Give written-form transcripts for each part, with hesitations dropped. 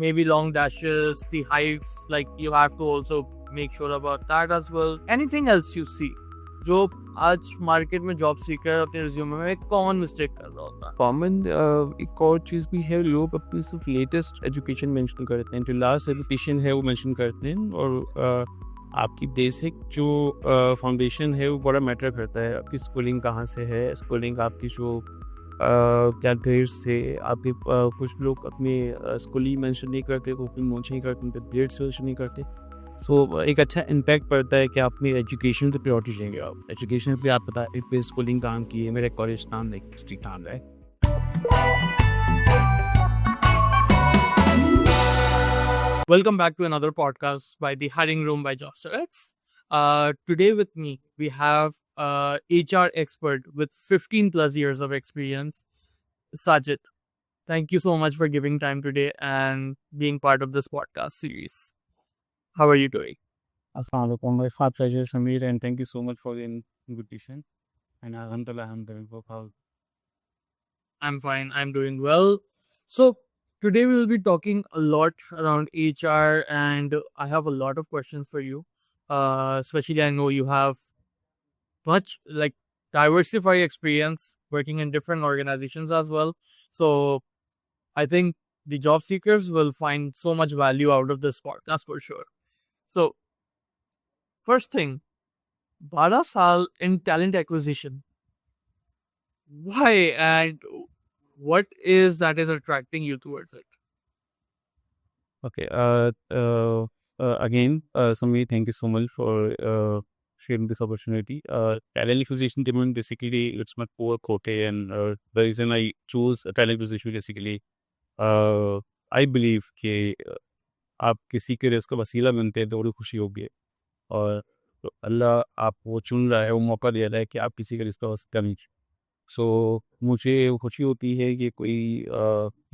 maybe long dashes, the heights, like you have to also make sure about that as well. Anything else you see जो आज market में job seeker अपने resume में एक common mistake कर रहा होता है. कॉमन एक और चीज़ भी है, लोग अपनी सिर्फ लेटेस्ट एजुकेशन मेंशन करते हैं, जो लास्ट एजुकेशन है वो मेंशन करते हैं, और आपकी बेसिक जो फाउंडेशन है वो बड़ा मैटर करता है. आपकी स्कूलिंग कहाँ से है, स्कूलिंग आपकी जो क्या ग्रेड्स से आपके कुछ लोग अपने स्कूलिंग मेंशन नहीं करते, वो अपनी मेंशन नहीं करते, उनके ग्रेड्स मेंशन नहीं करते. सो एक अच्छा इम्पैक्ट पड़ता है कि आप अपनी एजुकेशन पे प्रायोरिटी देंगे. आप एजुकेशन पे आप बताएं पे स्कूलिंग काम की है, मेरा कॉलेज नाम है, डिस्ट्रिक्ट नाम है. Welcome back to another podcast by the Hiring Room by JobSearch. Today with me we have HR expert with 15 plus years of experience, Sajid. Thank you so much for giving time today and being part of this podcast series. How are you doing? Assalamu alaikum. My pleasure, Samir, and thank you so much for the invitation. And alhamdulillah, I'm doing well. I'm fine. I'm doing well. So today we will be talking a lot around HR, and I have a lot of questions for you. Especially, I know you have much like diversified experience working in different organizations as well. So I think the job seekers will find so much value out of this podcast for sure. So first thing, 12 saal in talent acquisition. Why and what is that is attracting you towards it? Okay. Again, Samir, thank you so much for sharing this opportunity. Talent acquisition department, basically, it's my core forte, and the reason I choose talent acquisition basically, I believe कि आप किसी के risk का वसीला बनते हैं तो बड़ी खुशी होगी. और तो अल्लाह आपको चुन रहा है, वो मौका दे रहा है कि आप किसी का रिस्क का वसीला बने. सो मुझे खुशी होती है कि कोई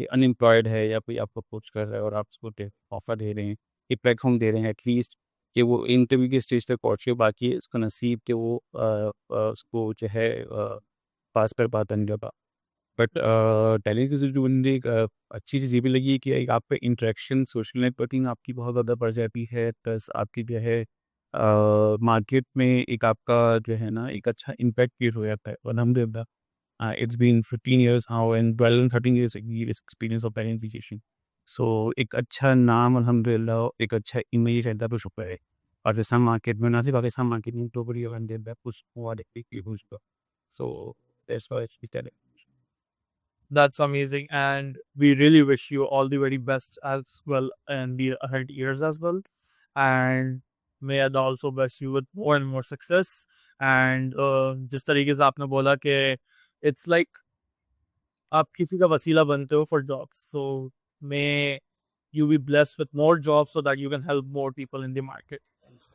ये अनएम्प्लॉयड है या कोई आपको अप्रोच कर रहा है और आप उसको ऑफ़र दे रहे हैं, एक प्लेटफॉर्म दे रहे हैं एटलीस्ट कि वो इंटरव्यू के स्टेज तक पहुँचे. बाकी इसका नसीब कि वो उसको जो है पास कर पाता नहीं लगा. बट टैलेंट की जो मुझे एक अच्छी चीज़ ये भी लगी कि एक आप पे इंटरेक्शन, सोशल नेटवर्किंग आपकी बहुत ज़्यादा बढ़ जाती है. प्लस आपकी जो है मार्केट में एक आपका जो है ना एक अच्छा इम्पैक्ट क्रिएट हो जाता है. अल्हम्दुलिल्लाह, it's been 15 years now and 12 and 13 years experience of talent acquisition. So एक अच्छा नाम अल्हम्दुलिल्लाह, एक अच्छा इमेज रहता है तो शुक्र है. पाकिस्तान मार्केट में ना सिर्फ पाकिस्तान मार्केट में तो बड़ी अल्हम्दुलिल्लाह कुछ हुआ देखते कि कुछ का. So that's why it's talent. That's amazing, and we really wish you all the very best as well in the ahead years as well. And may Allah also bless you with more and more success. And जिस तरीके से आपने बोला कि it's like आप किसी का वसीला बनते हो for jobs. So may you be blessed with more jobs so that you can help more people in the market.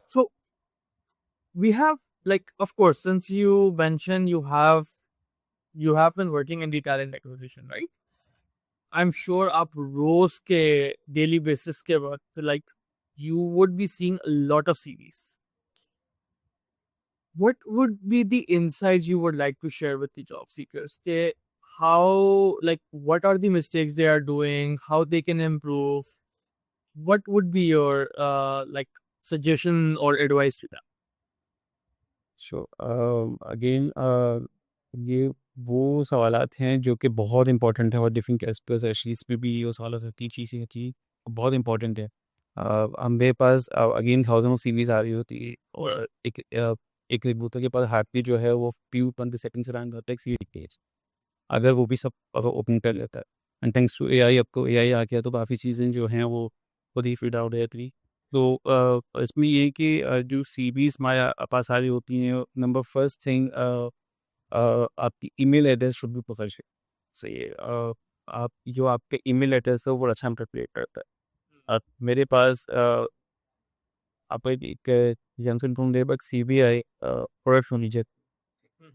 So we have like, of course, since you mentioned you have been working in the talent acquisition, right? I'm sure आप रोज के daily basis के वक्त like you would be seeing a lot of CVs. What would be the insights you would like to share with the job seekers? How, like, what are the mistakes they are doing? How they can improve? What would be your like suggestion or advice to them? So again ये वो सवालात हैं जो कि बहुत important है और different aspects में भी वो सवाल होती है. चीज़ें होती बहुत इंपॉर्टेंट है. मेरे पास अगेन थाउजेंड ऑफ सीवीज आ रही होती है और एक रिक्रूटर के पास हार्डली जो है वो फ्यू 15 सेकंड से रैंक होता है एक सीवी पेज, अगर वो भी सब अगर ओपन कर लेता है. एंड थैंक्स टू एआई, अब तो एआई आ गया तो काफ़ी चीज़ें जो हैं वो खुद ही फिट आउट रहती. तो इसमें ये है कि जो सीवीज़ हमारे पास आ रही होती हैं, नंबर फर्स्ट थिंग आपकी email address should be professional. सही है. आप जो आपके ईमेल एड्रेस है वो बड़ा अच्छा इंटरप्रेट करता है. मेरे पास आप एक जंक्शन ढूंढ दे but see be I product manager,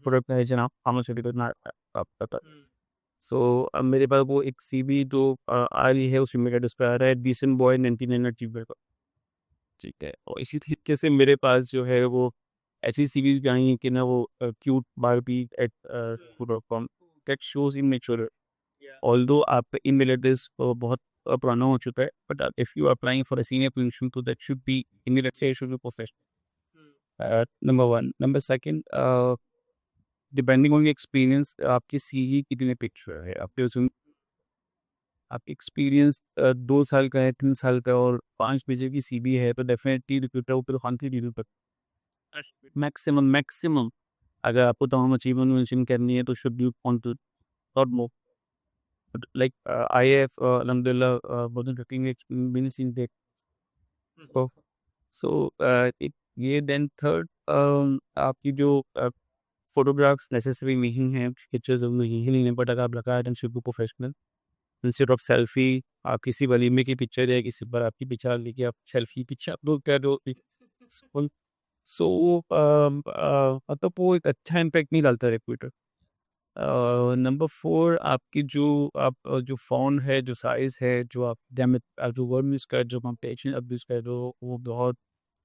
product manager आप फार्मास्यूटिकल आप पता. सो अब मेरे पास वो एक सीवी जो आ रही है उस ईमेल एड्रेस पर आ रहा है डिसेंट बॉय 99 का. ठीक है. और इसी तरीके से मेरे पास जो है वो ऐसी सीरीज भी आई हैं कि ना वो cute Barbie at com that shows immature. Although आपका ईमेल एड्रेस बहुत पुराना हो चुका है, but if you are applying for a senior position तो that should be in let's say should be professional, number 1। Number 2, depending on your experience आपकी CV कितने picture है, आपके उसमें आपकी एक्सपीरियंस 2 साल का है, 3 साल का और 5 पेज की सीवी है तो डेफिनेटली रिक्रूटर ऊपर कॉन्फिडेंट डील पर मैक्सिमम अगर आपको तमाम अचीवमेंट मेंशन करनी है तो should be on to not more like I have अल्हम्दुलिल्लाह more than 15 experience in that. So एक ये देन थर्ड आपकी जो फोटोग्राफ्स नेसेसरी नहीं है, पिक्चर्स नहीं ही नहीं है, बट अगर आप लगा then should be professional instead of selfie. आप किसी वलीमे की पिक्चर या किसी पर आपकी पिक्चर लेके आप सेल्फी पिक्चर अपलोड कर दो सो मतलब वो एक अच्छा इम्पैक्ट नहीं डालता रिक्रूटर। नंबर 4 आपकी जो आप जो फ़ॉन्ट है, जो साइज़ है, जो आप जो वर्ड यूज़ कर जो पंक्चुएशन आप यूज़ कर रहे हो वो बहुत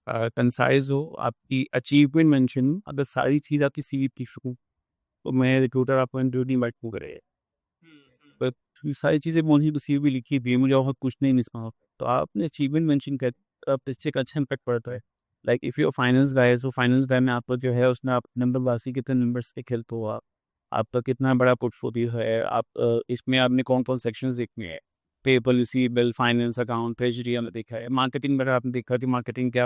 कंसाइज़ हो, आपकी अचीवमेंट मेंशन अगर सारी चीज़ आपकी सीवी पे लिखूँ तो मैं रिक्रूटर आपको इंटरव्यू इनवाइट क्यों करेगा? पर ये सारी चीज़ें मुझे तो सीवी पे लिखी भी है, मुझे और कुछ नहीं मिस मानो। तो आपने अचीवमेंट मेंशन कर आप इससे एक अच्छा इम्पैक्ट पड़ता है। Like if you are finance guy so finance guy में आपका जो है उसमें आप नंबरबाज़ी कितने नंबर्स से खेलते हो आप, आपका कितना बड़ा पोर्टफोलियो है, आप इसमें आपने कौन-कौन सेक्शंस देखने हैं, payable, receivable, finance, account, treasury हमने देखा है। मार्केटिंग में अगर आपने देखा कि मार्केटिंग क्या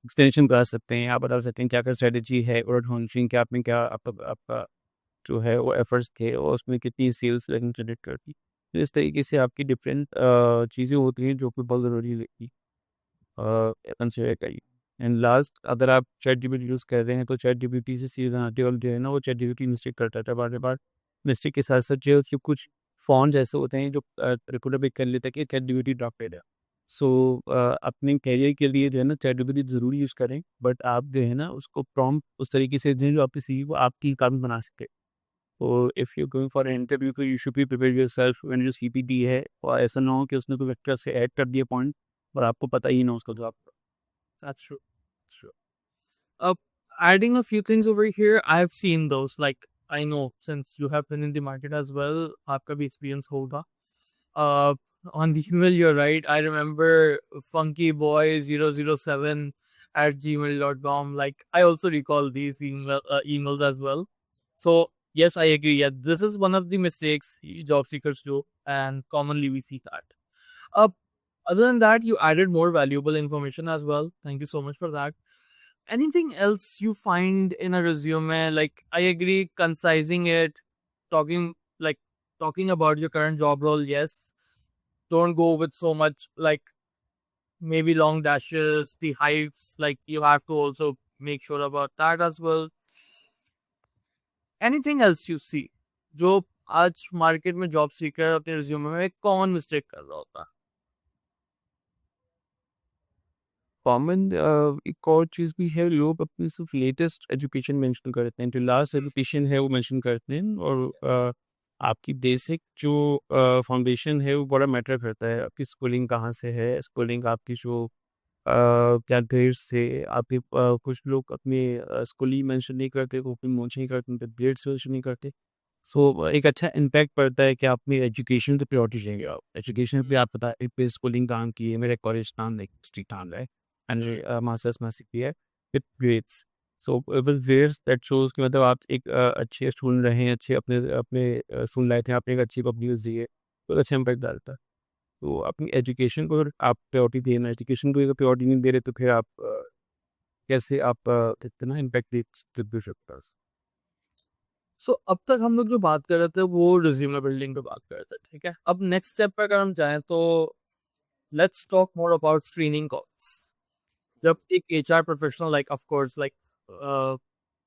एक्सटेंशन करा सकते हैं, आप बता सकते हैं क्या-क्या स्ट्रैटेजी है और लॉन्चिंग क्या आपने क्या आपका आपका जो है वो एफर्ट्स थे और उसमें कितनी सेल्स रैंक जनरेट करती। तो इस तरीके से आपकी डिफरेंट चीज़ें होती हैं जो कि बहुत ज़रूरी रहती कंसिडर करिए। एंड लास्ट अगर आप चैटजीपीटी यूज़ कर रहे हैं तो चैटजीपीटी से सीधा आर्टिकल जो है ना वो चैटजीपीटी मिस्टेक करता था बार-बार। मिस्टेक के साथ-साथ जो है कि कुछ फ़ॉन्ट्स ऐसे होते हैं जो रिक्रूटर पिक कर लेता है कि चैटजीपीटी ड्रॉप्ड है। सो अपने करियर के लिए जो है ना चैटजीपीटी ज़रूर यूज़ करें, बट आप जो है ना उसको प्रॉम्प्ट उस तरीके से दें जो आपकी सीवी को आपकी काम बना सके। तो if you going for an interview तो you should be prepare yourself when जो सीपीटी है और ऐसा ना हो कि उसने कोई वेक्टर से ऐड कर दिया पॉइंट और आपको पता ही ना उसका जवाब। That's true. That's true. Uh, Adding a few things over here, I've seen those. Like I know since you have been in the market as well, आपका भी experience होगा. Uh, on the email, you're right. I remember funkyboy007 at gmail.com. Like I also recall these emails as well. So yes, I agree. Yeah, this is one of the mistakes job seekers do, and commonly we see that. Uh, Other than that, you added more valuable information as well. Thank you so much for that. Anything else you find in a resume? Like I agree, concising it, talking like talking about your current job role. Yes, don't go with so much like maybe long dashes, the hypes. Like you have to also make sure about that as well. Anything else you see जो आज market में job seeker अपने resume में एक common mistake कर रहा होता है? कॉमन एक और चीज़ भी है, लोग अपनी सिर्फ लेटेस्ट एजुकेशन मेंशन करते हैं, जो लास्ट एजुकेशन है वो मेंशन करते हैं और आपकी बेसिक जो फाउंडेशन है वो बड़ा मैटर करता है। आपकी स्कूलिंग कहाँ से है, स्कूलिंग आपकी जो क्या ग्रेड्स से आपके कुछ लोग अपने स्कूलिंग मेंशन नहीं करते, वो अपनी मेंशन नहीं करते, ग्रेड्स मेंशन नहीं करते। सो एक अच्छा इम्पैक्ट पड़ता है कि आप अपनी एजुकेशन पे प्रायोरिटी देंगे। आप एजुकेशन पे आप पता पे स्कूलिंग काम की है, मेरा कॉलेज नाम है, स्ट्रीट नाम है एंड मास्टर्स में सीखी है with grades. So with grades that shows कि मतलब आप एक अच्छे स्टूडेंट रहे हैं, अच्छे अपने अपने स्कूल लाइफ में आपने एक अच्छी पब्लिक दी है, तो अच्छा इम्पैक्ट डालता है। तो अपनी एजुकेशन को अगर आप प्रायोरिटी देना, एजुकेशन को अगर प्रायोरिटी नहीं दे रहे तो फिर आप कैसे आप इतना इम्पैक्ट दे सकता है। सो अब तक हम लोग जो बात कर रहे थे वो रिज्यूमे बिल्डिंग पे बात कर रहे थे, ठीक है? अब नेक्स्ट स्टेप पे अगर हम जाएं तो let's talk more about screening calls. जब एक HR professional like of course like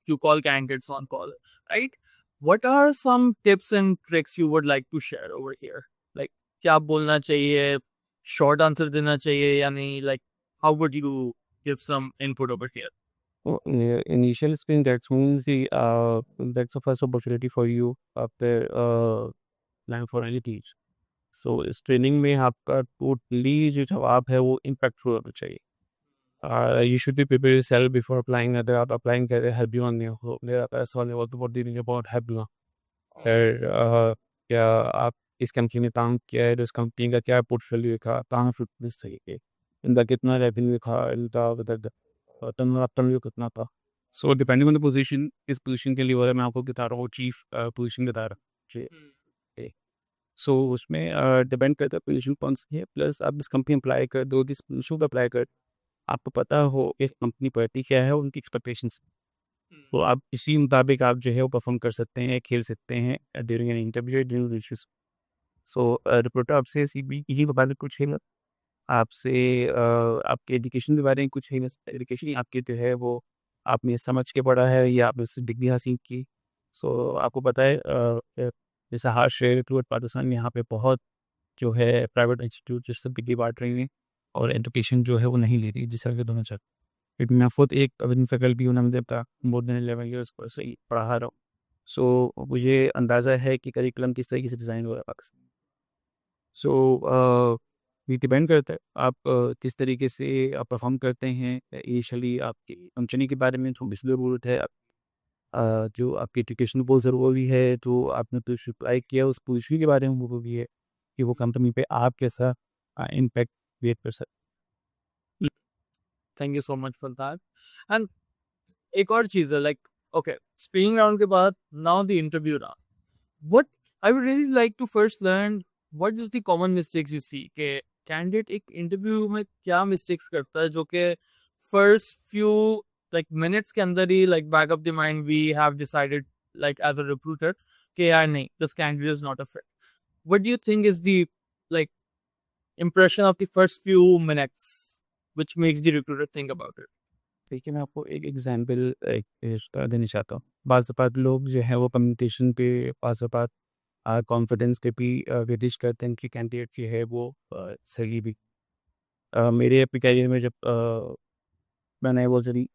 you call candidates on call, right? What are some tips and tricks you would like to share over here? Like क्या बोलना चाहिए, short answer देना चाहिए या नहीं? Like how would you give some input over here? Well, initial screen that means that's the first opportunity for you after applying for any teach. So इस training में आपका टोटली जो जवाब है वो इम्पैक्टफुल होना चाहिए। You should be prepared yourself before applying. अगर आप अप्लाइंग कर रहे हैं हेल्प यू ऑन हो मेरा ऐसा होने वाला तो बहुत दिन बहुत हेल्प लूँगा। फिर क्या आप इस कंपनी में काम किया है, तो इस कंपनी का क्या पोर्टफोलियो था, कहाँ फिटनेस थे, इनका कितना रेवेन्यू था, इनका टर्नओवर कितना था। So depending on the position, इस पोजीशन के लिए वो है, मैं आपको बता रहा हूँ चीफ पोजीशन बता रहा हूँ। सो उसमें डिपेंड करता है पोजीशन कौन सी है, प्लस आप जिस कंपनी अप्लाई कर दो, जिस पोजीशन पर अप्लाई कर, आपको पता हो एक कंपनी पढ़ती क्या है, उनकी एक्सपेक्टेशंस, तो आप इसी मुताबिक आप जो है वो परफॉर्म कर सकते हैं, खेल सकते हैं during an interview, during issues. So reporter आपसे सीबी यही बारे में कुछ है ना, आपसे आपके एजुकेशन के बारे में कुछ है ना, एजुकेशन आपके जो है वो आपने समझ के पढ़ा है या आपने उससे डिग्री हासिल की। सो आपको पता है जैसे हार शेयर टू पाकिस्तान यहाँ पे बहुत जो है प्राइवेट इंस्टीट्यूट जिससे डिग्री बांट रही हैं और एजुकेशन जो है वो नहीं ले रही जिस तरह के दोनों चाहते। क्योंकि मैं खुद एक विद फैकल्टी हूँ, मैंने था मोर देन 11 ईयर्स को से ही पढ़ा रहा हूँ। सो मुझे अंदाज़ा है कि करिकुलम किस तरीके से डिज़ाइन हुआ है पाकिस्तान। सो ये डिपेंड करता है आप किस तरीके से आप परफॉर्म करते हैं इनिशियली आपकी फंक्शनिंग के बारे में थोड़ी सी ज़रूरत है। जो आपकी एजुकेशन बहुत ज़रूरी है, जो आपने पोजीशन अप्लाई किया उस पोजीशन के बारे में वो भी है कि वो कंपनी पे आप कैसा इम्पैक्ट क्रिएट कर सकते। Thank you so much for that. And एक और चीज़ है, लाइक ओके, स्क्रीनिंग राउंड के बाद now the interview round, what I would really like to first learn what is the common mistakes you see के candidate एक interview में क्या mistakes करता है जो कि फर्स्ट फ्यू लाइक मिनट्स के अंदर ही like back of the mind we have decided like as a recruiter कि यार नहीं, this candidate is not a fit. What do you think is the like impression of the first few minutes which makes the recruiter think about it? देखिए मैं आपको एक example इसका देना चाहता हूँ। बाज़ औक़ात लोग जो है वो कम्युनिकेशन पे, बाज़ औक़ात कॉन्फिडेंस पे भी निर्दिष्ट करते हैं कि कैंडिडेट जो है वो सही भी। मेरे अपने करियर में जब मैंने वो जरी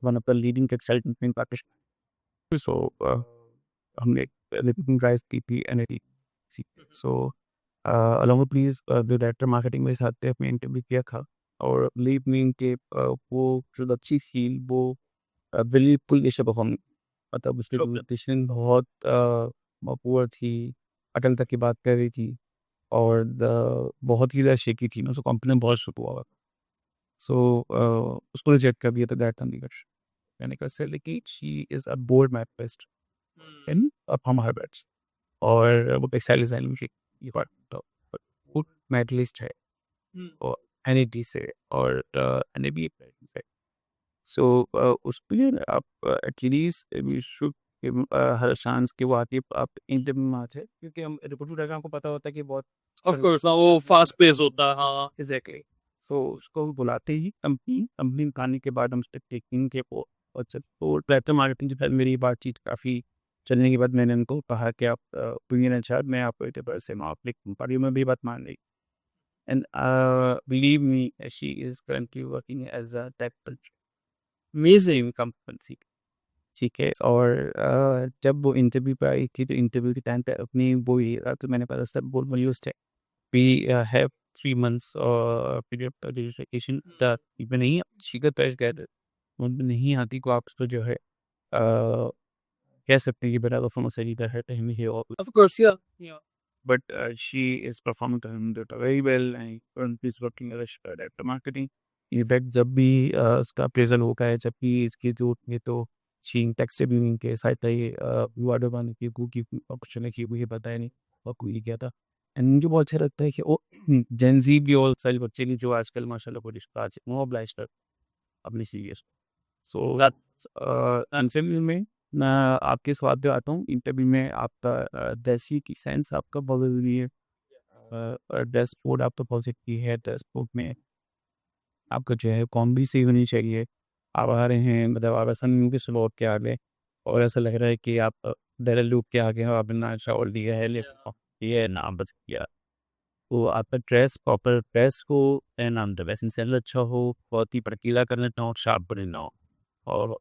one of the leading textile company in Pakistan, so हमने रिक्रूटिंग ड्राइव की थी NAT. So along please director marketing मेरे साथ थे, अपने इंटरव्यू किया था और बिलीव मी कि वो जो अच्छी थी वो बिल्कुल जैसे परफॉर्म, मतलब उसकी Okay. प्रेजेंटेशन बहुत पुअर थी, अकल तक की बात कर रही थी और बहुत ही ज़्यादा शेकी थी ना, सो कंपनी बहुत शुरू हुआ। सो उसको रिजेक्ट कर दिया था दैट चंडीगढ़। मैंने कहा सर लेकिन she is a board mathematician in from Harvard और वो टेक्सटाइल डिज़ाइनिंग की फुट मेडलिस्ट है Hmm. और एनईटी से और एनएबी से। सो उसके लिए आप at least we should her chance कि वो आती है आप इंटरव्यू में आ जाए, क्योंकि हम रिक्रूटर को पता होता है कि बहुत Of course, ना वो फास्ट पेस होता है, हाँ। एग्जैक्टली। सो उसको बुलाते ही कंपनी कंपनी निकालने के बाद हम उसके टेकिंग के वो और सब तो प्लेटफॉर्म मार्केटिंग के साथ मेरी बातचीत काफ़ी चलने के बाद मैंने उनको कहा कि आप ओपिनियन अच्छा मैं आपको एटेबर से आप पार्टी में भी बात मान ली। And believe me she is currently working as a tech amazing company. ठीक है और जब वो इंटरव्यू पे आई थी तो इंटरव्यू के टाइम पे अपनी वो ये था, तो मैंने पता सब बोल यूज थे we have 3 months period registration में नहीं शिखर पेश कर उनमें नहीं आती को आप उसको जो है कह सकते हैं कि बेटा परफॉर्मेंस सही है कहीं है और Of course, yeah. Yeah. But she is performing very well and currently is working as a director marketing। In fact जब भी उसका अप्रेजल होगा है, जब भी इसकी जो ये तो शी टैक्स से भी के साथ ये वाटर पानी की कुकी क्वेश्चन की मुझे बताया नहीं और कोई किया था। एंड मुझे बहुत अच्छा लगता है कि वो जेंजी भी और सारे बच्चे भी जो आजकल माशाल्लाह को रिश्ता आज वो oblige कर अपनी सीरियस। सो दैट्स इंटरव्यू में मैं आपके सवाल पे आता हूँ। इंटरव्यू में आपका देसी की सेंस आपका बहुत ज़रूरी है। ड्रेस कोड आपका बहुत ज़रूरी है। ड्रेस कोड में आपका जो है कॉम्बी सही होनी चाहिए। आप आ रहे हैं मतलब आप ऐसा नहीं हो कि स्लॉट के आ गए और ऐसा लग रहा है कि आप डेरल लूप के आ गए हो, आपने ना शावर लिया है ये ना बच गया। तो आपका ड्रेस प्रॉपर ड्रेस हो एंड आप ड्रेसिंग सेंस अच्छा हो, बहुत ही भड़कीला करना ना हो, शार्प बने ना हो और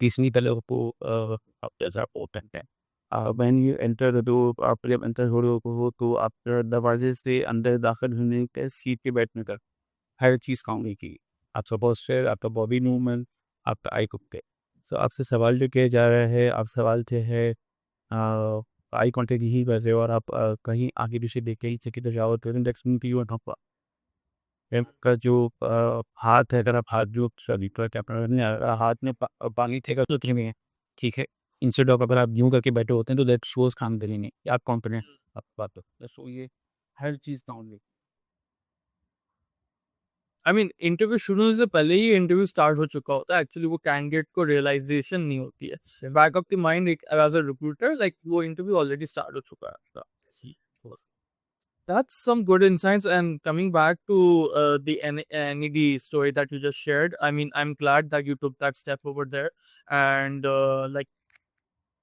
तीसरी तरह को आप जैसा आप ओपन है। When you enter the door, आप जब एंटर हो रहे हो तो आप दरवाजे से अंदर दाखिल होने के सीट पे बैठने तक हर चीज़ काउंट की। आपका पोस्चर, आपका बॉडी मूवमेंट, आपका आई कॉन्टैक्ट। सो आपसे सवाल जो किया जा रहा है, आप सवाल जो है आई कांटेक्ट ही कर रहे हो और आप कहीं आगे पीछे देख के ही चेक इधर जाओ तो that's mean you are not का जो हाथ है, अगर आप हाथ जो सॉरी तो क्या हाथ में पानी थे तो उतने में है, ठीक है। इंस्टेड ऑफ अगर आप यूं करके बैठे होते हैं तो दैट शोज कॉन्फिडेंस नहीं कि आप कॉन्फिडेंट आप बात तो सो ये हर चीज़ काउंट। आई मीन इंटरव्यू शुरू होने से पहले ही इंटरव्यू स्टार्ट हो चुका होता है, एक्चुअली वो कैंडिडेट को रियलाइजेशन नहीं होती है, back of the mind as a recruiter like वो इंटरव्यू ऑलरेडी स्टार्ट हो चुका है आपका। That's some good insights. And coming back to the NED story that you just shared, I mean, I'm glad that you took that step over there. And like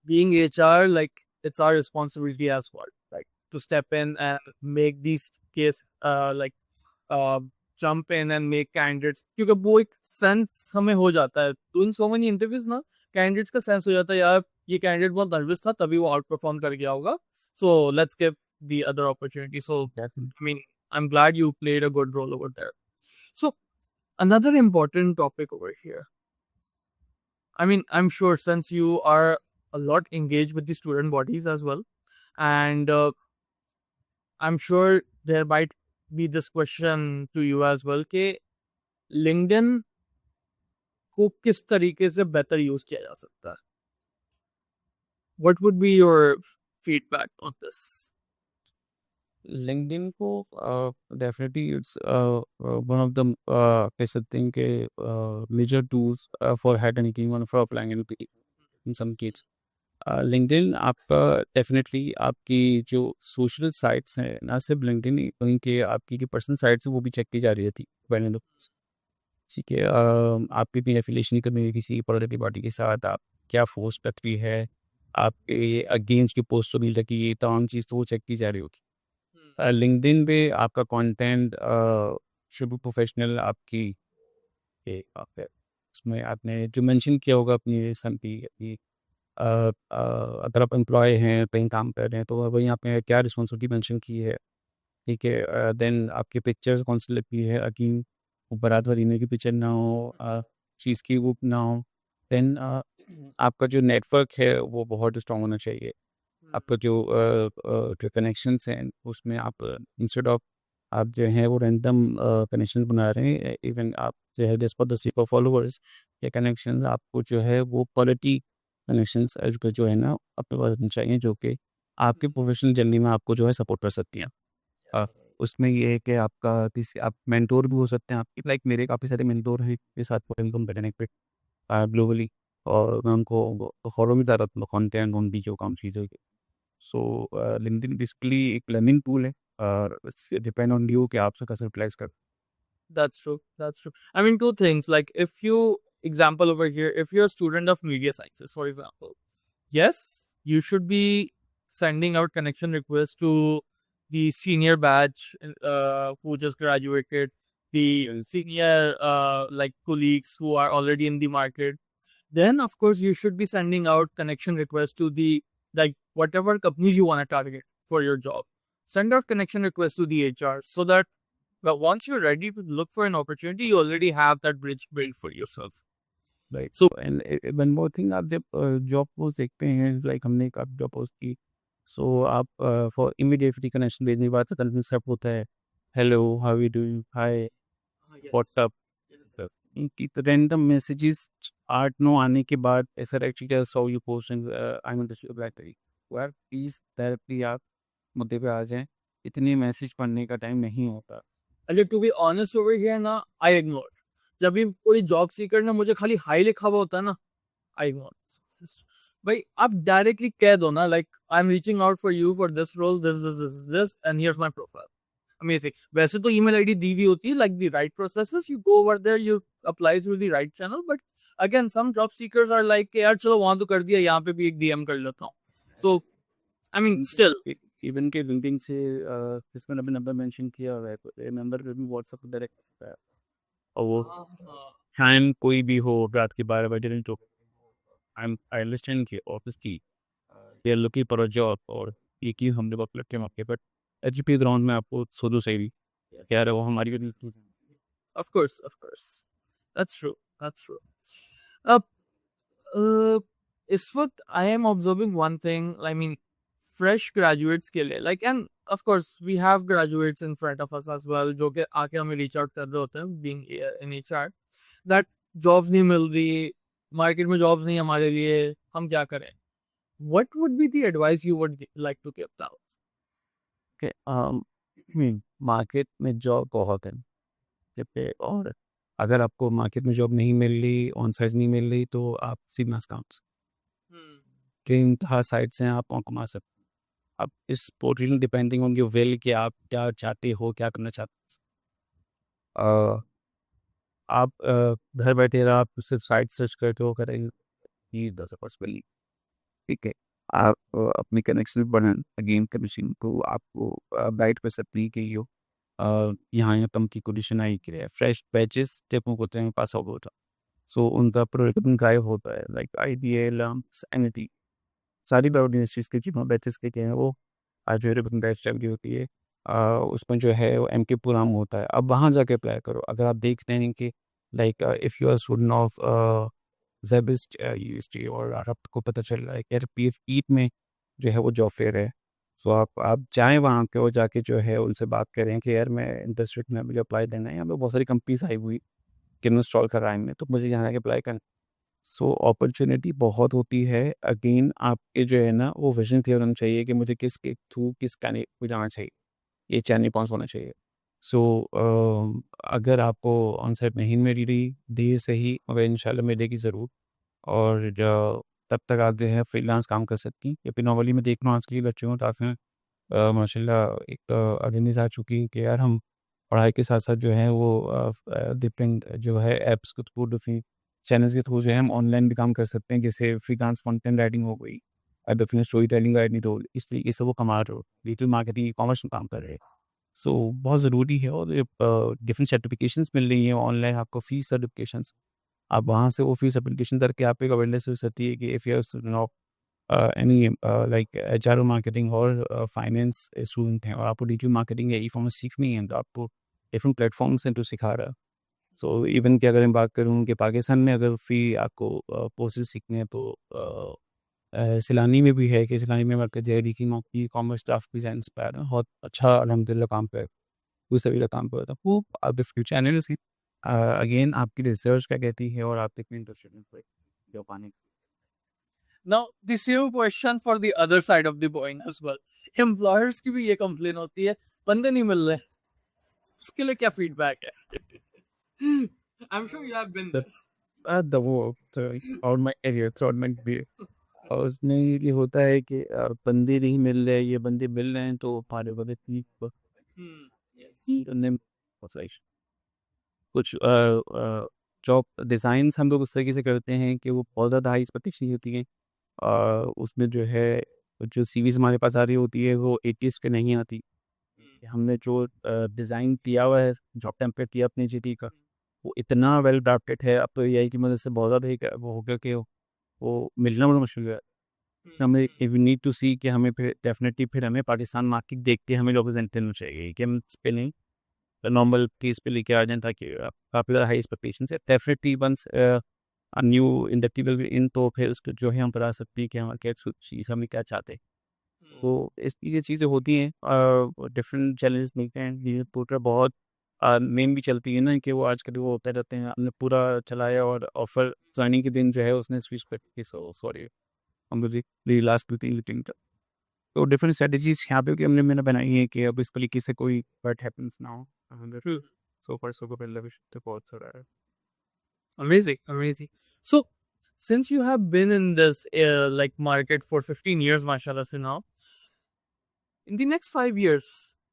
being HR, like it's our responsibility as well, like to step in and make these case like uh, jump in and make candidates, क्योंकि वो एक sense हमें हो जाता है तो इन so many interviews ना candidates का सेंस हो जाता है यार ये कैंडिडेट बहुत नर्वस था तभी वो आउट परफॉर्म कर गया होगा, so let's give the other opportunity. So I mean, I'm glad you played a good role over there. So another important topic over here, I mean, I'm sure since you are a lot engaged with the student bodies as well, and I'm sure there might be this question to you as well कि LinkedIn को किस तरीके से बेहतर use किया जा सकता है? What would be your feedback on this? LinkedIn को definitely it's one of the कह सकते हैं कि major tools for head and one for applying in some case. LinkedIn आपका डेफिनेटली आपकी जो सोशल साइट्स हैं ना सिर्फ लिंक्डइन वहीं के आपकी जो पर्सनल साइट्स हैं वो भी चेक की जा रही थी पहले, ठीक है। आपकी भी एफिलिएशन करनी है किसी पॉलिटिकल पार्टी के साथ, आप क्या फोर्स रखती है, आपके अगेंस्ट की पोस्ट मिल रखी है, तमाम चीज़ तो वो चेक की जा रही होगी। लिंक्डइन पे आपका कंटेंट शुड बी प्रोफेशनल। आपकी उसमें आपने जो मेंशन किया होगा अपनी सन की अपनी अगर आप एम्प्लॉय हैं कहीं काम कर रहे हैं तो वहीं आपने क्या रिस्पॉन्सिबिलिटी मेंशन की है, ठीक है। देन आपकी पिक्चर्स कौन सी लगती है, अकीम बारात वलीमे की पिक्चर ना हो, चीज़ की वो ना हो। देन आपका जो नेटवर्क है वो बहुत स्ट्रॉन्ग होना चाहिए। आपका जो कनेक्शंस हैं उसमें आप इंस्टेड ऑफ आप जो हैं वो रैंडम कनेक्शन बना रहे हैं, इवन आप जो है just for the sake of followers या कनेक्शन, आपको जो है वो क्वालिटी कनेक्शंस जो है ना अपने पास रखनी चाहिए जो कि आपके प्रोफेशनल जर्नी में आपको जो है सपोर्ट कर सकती हैं। उसमें ये है कि आपका किसी आप मेंटोर भी हो सकते हैं आपकी, लाइक मेरे काफ़ी सारे मेंटोर हैं के साथ इनकम कनेक्टेड ग्लोबली, और मैं उनको फॉलो भी कर रहा कंटेंट उनकी जो काम चीज़ें। सो लिंक्डइन बेसिकली एक लर्निंग टूल है और इट्स डिपेंड ऑन यू कि आप उसका कैसे यूटिलाइज कर। That's true. That's true. I mean, two things. Like, if you, example over here, if you're a student of media sciences, for example, yes, you should be sending out connection requests to the senior batch who just graduated, the senior like colleagues who are already in the market. Then, of course, you should be sending out connection requests to the like whatever companies you want to target for your job. Send out connection requests to the HR so that but once you're ready to look for an opportunity, you already have that bridge built for yourself. Right. So and one more thing, आप जब job post देखते हैं like हमने एक job post की, सो आप for immediately connection भेजने के बाद से कंसेप्ट होता है hello how you doing, hi what's up, कि रैंडम मैसेजेस 8-9 आने के बाद ऐसा actually saw you post I am the blackberry यार प्लीज़ डायरेक्टली आप मुद्दे पे आ जाएं, इतने मैसेज पढ़ने का टाइम नहीं होता। अच्छा, to be honest over here ना, I ignore. जब भी कोई जॉब सीकर ना मुझे खाली हाई लिखा हुआ होता है ना, I ignore. भाई आप डायरेक्टली कह दो ना, like I am reaching out for you for this role, this and here's my profile. Amazing. वैसे तो ईमेल आईडी दी हुई होती है, like the right processes, you go over there, you apply through the right channel, but again some job seekers are like यार चलो वहां तो कर दिया, यहाँ पे भी एक डीएम कर लेता हूँ। सो आई मीन स्टिल इवन के लिंक्डइन से जिसमें अभी नंबर मेंशन किया हुआ है नंबर पे भी व्हाट्सएप डायरेक्ट करता है, और वो टाइम कोई भी हो रात के 12 बजे तो आई अंडरस्टैंड कि ऑफिस की they are looking for a job और एक ही हमने वक्त लग के मौके बट एचपी ग्राउंड में आपको सोचो सही भी यार वो हमारी वजह से of course, that's true, that's true. अब इस वक्त I am observing one thing, I mean fresh graduates के लिए, like, and of course we have graduates in front of us as well जो कि आके हमें रीच आउट कर रहे होते हैं being in HR, that jobs नहीं मिल रही, मार्केट में जॉब्स नहीं हमारे लिए, हम क्या करें? What would be the advice you would like to give that? कि मार्केट में जॉब बहुत है जब पे, और अगर आपको मार्केट में जॉब नहीं मिल रही, ऑन साइट नहीं मिल रही, तो आप सीमास काम के इंतहा साइड से आप कमा सकते हैं। अब इस totally depending on your will कि आप क्या चाहते हो, क्या करना चाहते हो। आप घर बैठे रहो, आप सिर्फ साइट सर्च करते हो करेंगे ये 10% ठीक है। आप अपनी कनेक्शन बढ़ाएं अगेन कमीशन को आपको बाइट पे सप्ली की हो यहाँ कम की कंडीशन आई कि फ्रेश बैचेस टेपों को तेरे पास हो होता सो उनका प्रोडक्ट गायब होता है लाइक आईडीएल एनिटी सारी बायोड इंडस्ट्रीज के जितना बैचेस के हैं वो आज बैच स्टडी होती है। उसमें जो है वो एम के प्रोग्राम होता है। अब वहाँ जाके अप्लाई करो अगर आप देखते हैं कि like if you are student of SZABIST university और आपको पता चल रहा है कि यार पी एफ ईट में जो है वो जॉब फेयर है, सो आप जाएँ वहाँ के और जाके जो है उनसे बात करें कि यार मैं इंटरेस्टेड में मुझे अप्लाई देना है, यहाँ पे बहुत सारी कंपनीज आई हुई कि इंस्टॉल कराएँ में, तो मुझे यहाँ आके अप्लाई करना। सो अपॉर्चुनिटी बहुत होती है। अगेन आपके जो है ना वो विजन क्लियर होना चाहिए कि मुझे किसके थ्रू किस कैंडिडेट को जाना चाहिए, ये चैनल कौन सा होना चाहिए। सो अगर आपको ऑन साइट नहीं मिल रही देर से ही, मगर इंशाल्लाह मिलेगी ज़रूर। और जो तब तक आप जो है फ्रीलांस काम कर सकती हैं। या फिर नॉर्मली मैं देख रहा हूँ आज के बच्चों को काफ़ी माशाल्लाह एक अवेयरनेस आ चुकी है कि यार हम पढ़ाई के साथ साथ जो है वो डिफरेंट जो है ऐप्स के थ्रू डिफरेंट चैनल्स के थ्रू जो है हम ऑनलाइन भी काम कर सकते हैं, जैसे फ्रीलांस कंटेंट राइटिंग हो गई, डिफरेंट स्टोरी टेलिंग राइटिंग, तो इस तरीके से वो कमा रहे हो, डिजिटल मार्केटिंग, ई कॉमर्स में काम कर रहे हैं। सो बहुत ज़रूरी है। और डिफरेंट सर्टिफिकेशंस मिल रही हैं ऑनलाइन आपको, फ्री सर्टिफिकेशंस, आप वहाँ से वो फीस एप्लीकेशन करके आप एक अवेयरनेस हो सकती है कि if you are any like HR marketing और फाइनेंस स्टूडेंट हैं और आपको डिजिटल मार्केटिंग या ई कॉमर्स सीखनी है, तो आपको डिफरेंट प्लेटफॉर्म से तो सिखा रहा है। सो इवन कि अगर मैं बात करूँ कि पाकिस्तान में अगर फ्री आपको कोर्सेज सीखने हैं तो सिलानी में भी है कि सिलानी में आपके जे डी की ई कॉमर्स स्टाफ भी इंस्पायर है, बहुत अच्छा अलहमदिल्ला काम पे वो सभी का काम पे होता है। वो आप डिफरेंट चैनल्स हैं। अगेन आपकी रिसर्च क्या कहती है और आप कितने इंटरेस्टेड हैं जो पाने। Now, the same question for the other side of the coin as well. Employers की भी ये कंप्लेन होती है, बंदे नहीं मिल रहे, उसके लिए क्या फीडबैक है? I'm sure you have been there. The वो और my area through my B और उसमें ये होता है कि बंदे नहीं मिल रहे, ये बंदे मिल रहे हैं तो हमारे बड़े ठीक Yes. करने में बहुत सारी कुछ जॉब डिज़ाइंस हम लोग उस तरीके से करते हैं कि वो बहुत ज़्यादा हाई एक्सपेक्टेशन होती है। उसमें जो है जो सीवीज़ हमारे पास आ रही होती है वो 80s पे नहीं आती। हमने जो डिज़ाइन किया हुआ है, जॉब टेम्पलेट किया अपनी जीडी का, वो इतना वेल ड्राफ्टेड है, अब तो एआई की मदद से बहुत ज़्यादा ही वो हो गया कि वो मिलना बड़ा मुश्किल है। हमें वी नीड टू सी कि हमें फिर डेफिनेटली फिर हमें पाकिस्तान मार्केट देख के हमें रिप्रेजेंट करना चाहिए कि हम इस पे नहीं नॉर्मल केस पे लेके आ जाएँ, ताकि काफ़ी ज़्यादा हाई एक्सपेक्टेशन है। Definitely once new inductive will be in, तो फिर उसको जो है हम बता सकते हैं कि हम क्या चीज़ हमें क्या चाहते हैं। तो इस ये चीज़ें होती हैं, डिफरेंट चैलेंजेस मिलते हैं। ये पोर्टल बहुत मेम भी चलती है ना कि वो आजकल वो होते रहते हैं, हमने पूरा चलाया और ऑफर साइनिंग के दिन जो है उसने स्विच कर दी, सो सॉरी हम मुझे लास्ट में 3 मीटिंग। तो डिफरेंट स्ट्रेटजीज यहाँ पे कि मैंने बनाई है कि अब इस तरीके से कोई बट हैपेंस ना हो। True. सो फar so good, विश तो बहुत सारा है। Amazing, amazing. So, since you have been in this like market for 15 years, mashallah, so now, in the next 5 years,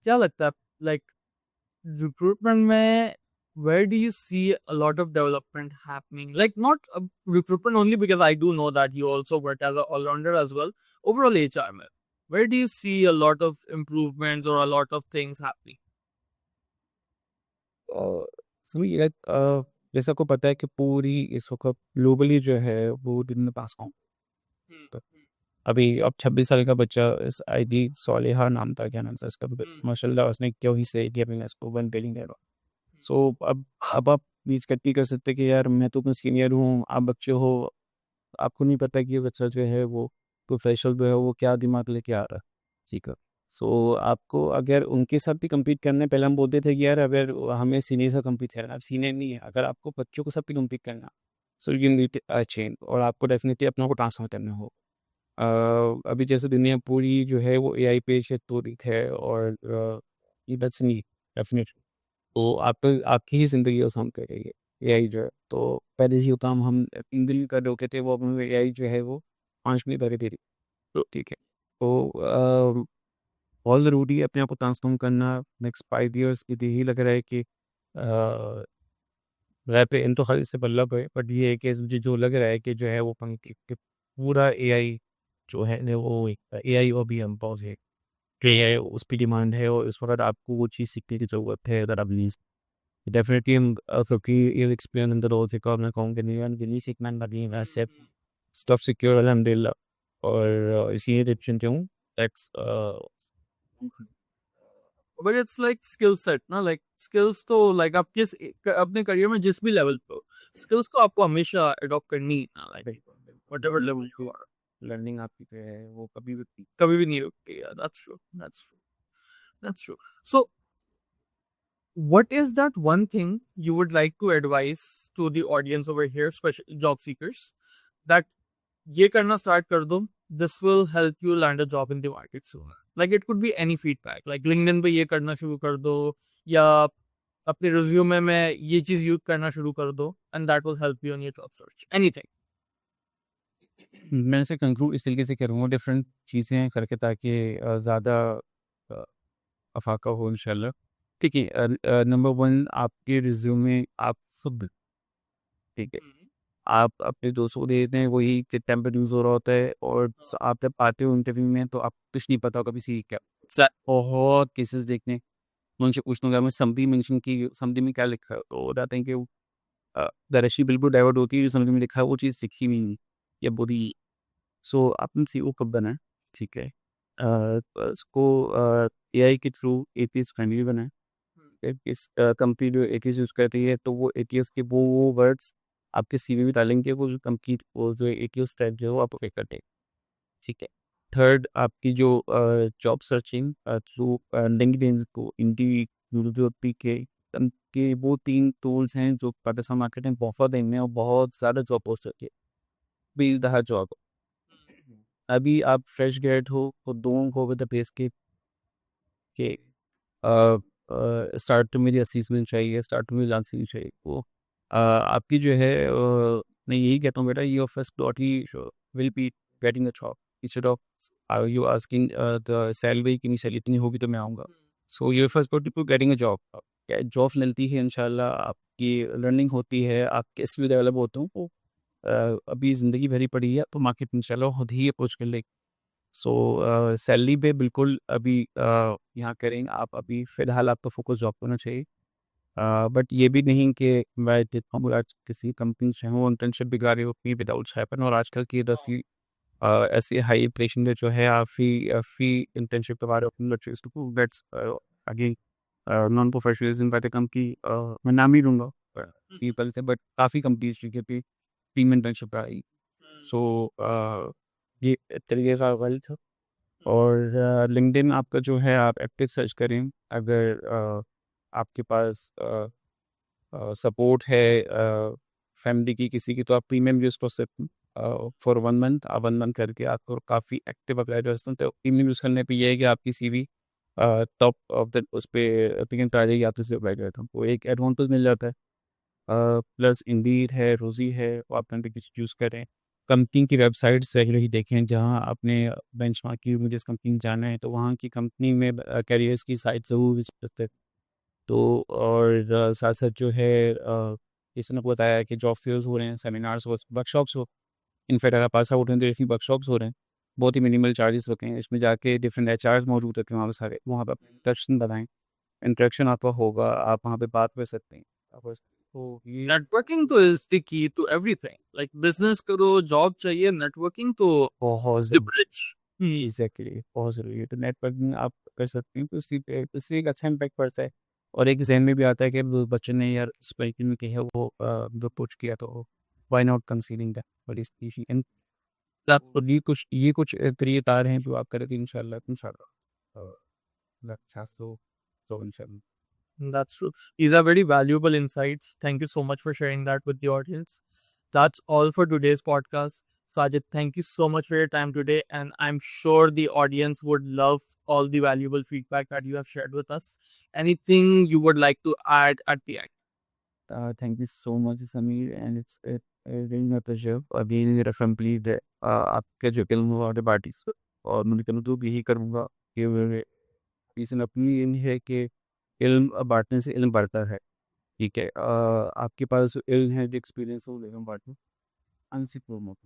क्या लगता है, like recruitment में, where do you see a lot of development happening? Like not recruitment only, because I do know that you also work as an all-rounder as well. Overall HR में, where do you see a lot of improvements or a lot of things happening? सभी जैसा आपको पता है कि पूरी इस वक्त ग्लोबली जो है वो दिन पास कौन अभी अब 26 साल का बच्चा इस आईडी सोलेहा नाम था, क्या नाम था इसका, माशाल्लाह उसने क्यों ही से इंडिया में इसको 1 बिलियन दे रहा। सो अब आप बीच कट्टी कर सकते कि यार मैं तो सीनियर हूँ, आप बच्चे हो, आपको नहीं पता कि ये बच्चा जो है वो प्रोफेशनल जो है वो क्या दिमाग लेके आ रहा है। ठीक है। सो आपको अगर उनके साथ भी कम्पीट करना है, पहले हम बोलते थे कि यार अगर हमें सीनियर से कम्पीट करना है, अब सीनियर नहीं है, अगर आपको बच्चों के साथ भी कम्पीट करना, so you need a change, और आपको डेफिनेटली अपने को ट्रांसफॉर्म करना हो। अभी जैसे दुनिया पूरी जो है वो एआई पे शेतोरित है, और ये दैट्स नहीं डेफिनेटली। तो आप आपकी ही ज़िंदगी आसान करेगी एआई जो है। तो पहले जो काम हम 3 दिन कर रहे होते थे, वो अब हमें एआई जो है वो 5 मिनट करके दे रही। तो ठीक है। तो बहुत ज़रूरी है अपने आप को ट्रांसफ़ॉर्म करना। नेक्स्ट 5 इयर्स मुझे यही लग रहा है कि रैप पे इन तो खाली से बल्ला पे, बट ये है कि मुझे जो लग रहा है कि जो है वो कि पूरा एआई जो है ना वो एआई अभी हम पहुँच है कि एआई उस पे डिमांड है, और इस वक़्त आपको वो चीज़ सीखने की ज़रूरत है अगर आप नहीं। डेफ़िनेटली हम सबकी ये एक्सपीरियंस अंदर हो चुका है, मैं कहूँगा नहीं सीखना लगी वैसे स्टफ सिक्योर अल्हम्दुलिल्लाह, और इसी डायरेक्शन पे हूँ। That's but it's like skill set ना, लाइक स्किल्स तो लाइक आप किस अपने करियर में जिस भी लेवल पे हो, स्किल्स को आपको हमेशा अडॉप्ट करनी है ना, like whatever level you are, learning आपकी जो है वो कभी भी नहीं रुकती है। That's true, that's true, that's true. So what is that one thing you would like to advise to the audience over here, special job seekers, that ये करना स्टार्ट कर दो, this will help you land a job in the market sooner? Like it could be any feedback, like LinkedIn पे ये करना शुरू कर दो, या अपने रिज्यूमे में ये चीज यूज करना शुरू कर दो, and that will help you in your job search, anything. मैं इसे कंक्लूड इस तरीके से करूँगा डिफरेंट चीज़ें करके, ताकि ज़्यादा अ, अफ़ाका हो इंशाल्लाह। ठीक है। नंबर 1 आपके रिज़्यूमे आप सब ठीक है। आप अपने दोस्तों को दे देते हैं, वही सितम पे यूज़ हो रहा होता है, और आप जब आते हो इंटरव्यू में तो आप कुछ नहीं पता होगा किसी क्या। बहुत केसेस देखने, मैं उनसे पूछता हूँ कि आपने समरी मेंशन की, समरी में क्या लिखा है? तो वो बताते हैं कि दरअसल बिल्कुल डाइवर्ट होती है, जो समरी में लिखा है वो चीज़ लिखी हुई नहीं या बुरी। सो आपने सीईओ कब बना है? ठीक है। उसको एआई के थ्रू एटीएस फ्रेंडली बना है। इस कंपनी जो एटीएस यूज़ कर रही है, तो वो एटीएस के वो वर्ड्स आपके सीवी में डालेंगे, वो जो कंपनी वो जो एटीएस टैग जो है वो आपको पे कर देगा। ठीक है। थर्ड, आपकी जो जॉब सर्चिंग थ्रू लिंक्डइन को इंडीड, जो पीके के वो 3 टूल्स हैं जो पाकिस्तान मार्केट में बहुत हैं, और बहुत ज़्यादा जॉब पोस्ट होती है। Be the her job. अभी आप फ्रेश ग्रेड हो तो don't go with the pay scale के स्टार्ट में मुझे 80 मिलनी चाहिए, स्टार्ट में लास्ट मिलनी चाहिए। वो आपकी जो है मैं यही कहता हूँ बेटा, your first priority will be getting a job instead of you asking the salary कि नहीं सैलरी इतनी होगी तो मैं आऊँगा। So your first priority to getting a job. Job मिलती है इंशाल्लाह, आपकी लर्निंग होती है, आपके स्किल डेवलप होते हो, अभी ज़िंदगी भरी पड़ी है, तो मार्केट इंशाल्लाह खुद ही अप्रोच कर लेगी। सो सैलरी पे बिल्कुल अभी यहाँ करेंगे आप, अभी फ़िलहाल आपका फ़ोकस जॉब पे होना चाहिए। बट ये भी नहीं कि मैं देखता हूँ आज किसी कंपनी से वो इंटर्नशिप भी गा रही होती है विदाउट हैपन, और आजकल की दसी ऐसी हाई इन्फ्लेशन में जो है आप फी इंटर्नशिप के बारे में चीज़ two that's again non professionalism by the company. मैं नाम ही लूँगा पीपल से, बट काफ़ी कंपनीज जिनके पे टीम इंटर्नशिप आई। सो ये एक तरीके से गलत है। और लिंक्डइन आपका जो है आप एक्टिव सर्च करें, अगर आपके पास सपोर्ट है फैमिली की किसी की, तो आप प्रीमियम यूज़ कर सकते हैं फॉर 1 मंथ। 1 मंथ करके आपको काफ़ी एक्टिव अप्लाई कर सकते हैं। तो प्रीमियम यूज़ करने पे ये है कि आपकी सीवी टॉप ऑफ द उस पे पिक आ जाएगी, आप उसे अप्लाई करते हो तो एक एडवांटेज मिल जाता है। प्लस इंडीड है, रोज़ी है, वो आप कहीं पे किसी चूज़ करें। कंपनी की वेबसाइट से ही देखें जहाँ आपने बेंचमार्क की, मुझे इस कंपनी में जाना है, तो वहाँ की कंपनी में कैरियर्स की साइट ज़रूर विज़िट करते हैं। तो और साथ-साथ जो है जैसे मैंने आपको बताया कि जॉब फेयर्स हो रहे हैं, सेमिनार्स हो, वर्कशॉप्स हो। इनफैक्ट अगर पास आउट हैं तो ऐसी वर्कशॉप्स हो रहे हैं। बहुत ही मिनिमल चार्जेस होते हैं। इसमें जाके डिफरेंट एचआर्स मौजूद होते हैं वहाँ पे सारे। वहाँ पे इंटरेक्शन बनाएँ, इंटरेक्शन आपका होगा, आप वहाँ पे बात कर सकते हैं। आप बस तो ये नेटवर्किंग तो is the key to everything, like business करो, जॉब चाहिए, नेटवर्किंग तो बहुत द ज़रूरी ब्रिज। एग्ज़ैक्टली बहुत ज़रूरी है। तो नेटवर्किंग आप कर सकते हैं, तो उससे एक अच्छा इम्पैक्ट पड़ता है। और एक ज़हन में भी आता है कि वो बच्चे ने यार स्पाइकिंग में किया है, वो जो पुश किया, तो व्हाई नॉट कंसीडरिंग दैट बड़ी स्पीशी एंड तो ये कुछ तरीक़ेकार हैं जो आप करेंगे इंशाल्लाह इंशाल्लाह। अच्छा so inshallah. That's true. These are very valuable insights. Thank you so much for sharing that with the audience. That's all for today's podcast. Sajid, thank you so much for your time today. And I'm sure the audience would love all the valuable feedback that you have shared with us. Anything you would like to add at the end? Thank you so much, Samir, and it's really my pleasure being here from Please that आपके जो film वाले parties और मैं कहूँ तो यही करूँगा कि रीज़न अपनी ये है कि इल्म बांटने से इल्म बढ़ता है। ठीक है, आपके पास जो इल्म है, जो एक्सपीरियंस है, वो लेकर बांटो। Unsee promote